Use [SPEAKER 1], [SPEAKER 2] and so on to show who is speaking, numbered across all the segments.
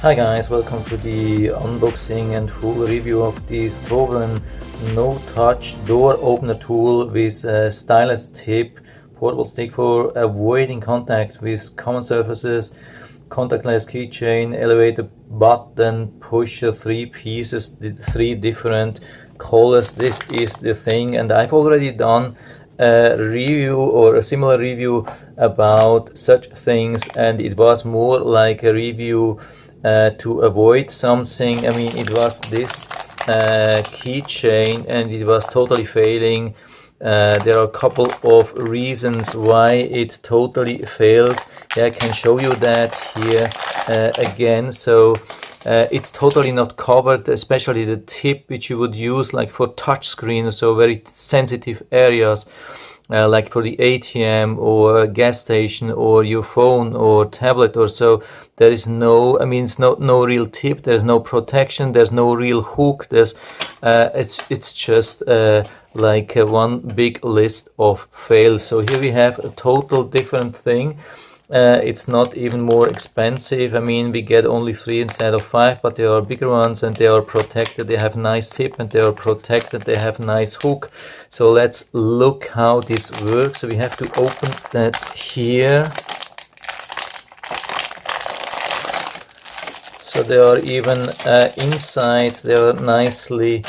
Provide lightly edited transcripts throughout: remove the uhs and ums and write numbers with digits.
[SPEAKER 1] Hi guys, welcome to the unboxing and full review of this TOOVREN no-touch door opener tool with a stylus tip, portable stick for avoiding contact with common surfaces, contactless keychain, elevator button, pusher, 3 pieces, 3 different colors. This is the thing, and I've already done a review or a similar review about such things, and it was more like a review to avoid something. I mean, it was this keychain and it was totally failing. There are a couple of reasons why it totally failed. Yeah, I can show you that here again. So it's totally not covered, especially the tip which you would use like for touch screen, so very sensitive areas. Like for the ATM or a gas station or your phone or tablet or so, there is no, I mean, it's no real tip, there's no protection, there's no real hook, there's it's just like one big list of fails. So here we have a total different thing. It's not even more expensive. I mean, we get only 3 instead of 5, but they are bigger ones and they are protected. They have nice tip and they are protected. They have nice hook. So let's look how this works. So we have to open that here. So they are even inside. They are nicely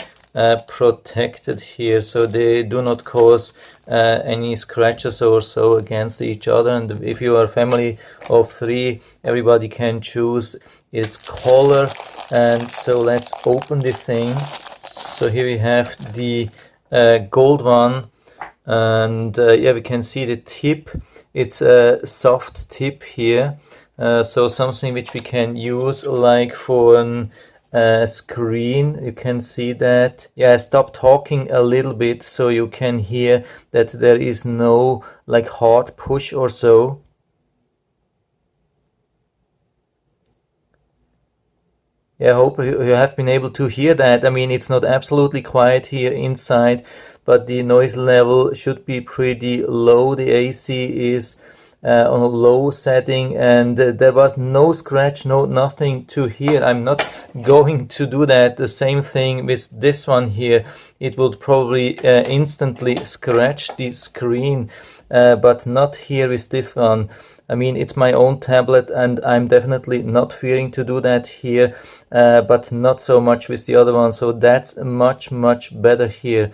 [SPEAKER 1] protected here, so they do not cause any scratches or so against each other. And if you are a family of 3, everybody can choose its color. And so let's open the thing. So here we have the gold one, and yeah, we can see the tip. It's a soft tip here, so something which we can use like for an screen. You can see that. Yeah, I stopped talking a little bit so you can hear that there is no like hard push or so. Yeah, I hope you have been able to hear that. I mean, it's not absolutely quiet here inside, but the noise level should be pretty low. The AC is on a low setting, and there was no scratch, nothing to hear. I'm not going to do that. The same thing with this one here. It would probably instantly scratch the screen, but not here with this one. I mean, it's my own tablet and I'm definitely not fearing to do that here, but not so much with the other one. So that's much better here.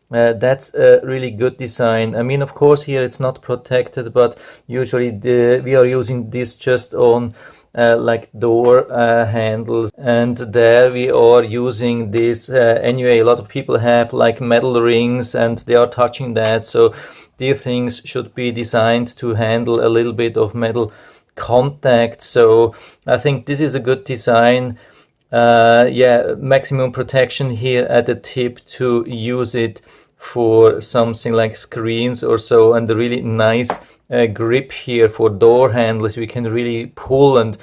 [SPEAKER 1] That's a really good design. I mean, of course here it's not protected, but usually we are using this just on like door handles, and there we are using this anyway. A lot of people have like metal rings and they are touching that, so these things should be designed to handle a little bit of metal contact. So I think this is a good design. Yeah, maximum protection here at the tip to use it for something like screens or so, and a really nice grip here for door handles. We can really pull and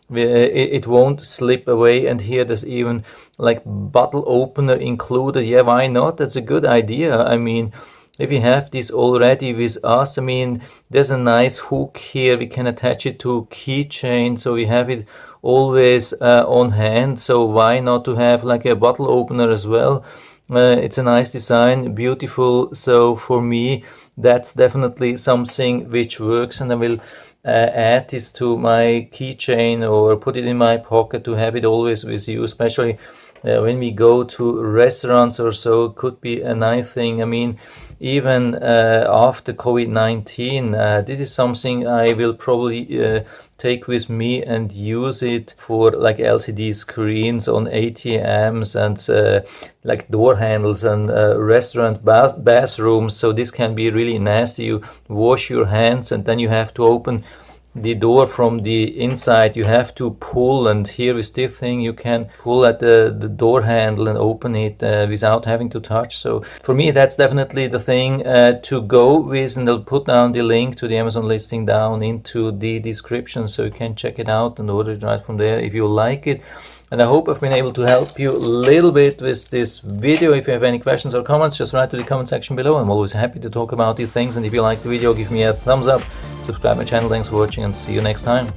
[SPEAKER 1] it won't slip away. And here there's even like bottle opener included. Yeah, why not? That's a good idea. I mean, if we have this already with us, I mean, there's a nice hook here. We can attach it to keychain, so we have it always on hand. So why not to have like a bottle opener as well? It's a nice design, beautiful. So for me, that's definitely something which works, and I will add this to my keychain or put it in my pocket to have it always with you, especially when we go to restaurants or so. Could be a nice thing. I mean, even after COVID-19, this is something I will probably take with me and use it for like LCD screens on ATMs and like door handles and restaurant bathrooms. So this can be really nasty. You wash your hands and then you have to open the door from the inside. You have to pull, and here with this thing you can pull at the door handle and open it without having to touch. So for me, that's definitely the thing to go with, and I'll put down the link to the Amazon listing down into the description, so you can check it out and order it right from there if you like it. And I hope I've been able to help you a little bit with this video. If you have any questions or comments, just write to the comment section below. I'm always happy to talk about these things. And if you like the video, give me a thumbs up, subscribe my channel. Thanks for watching and see you next time.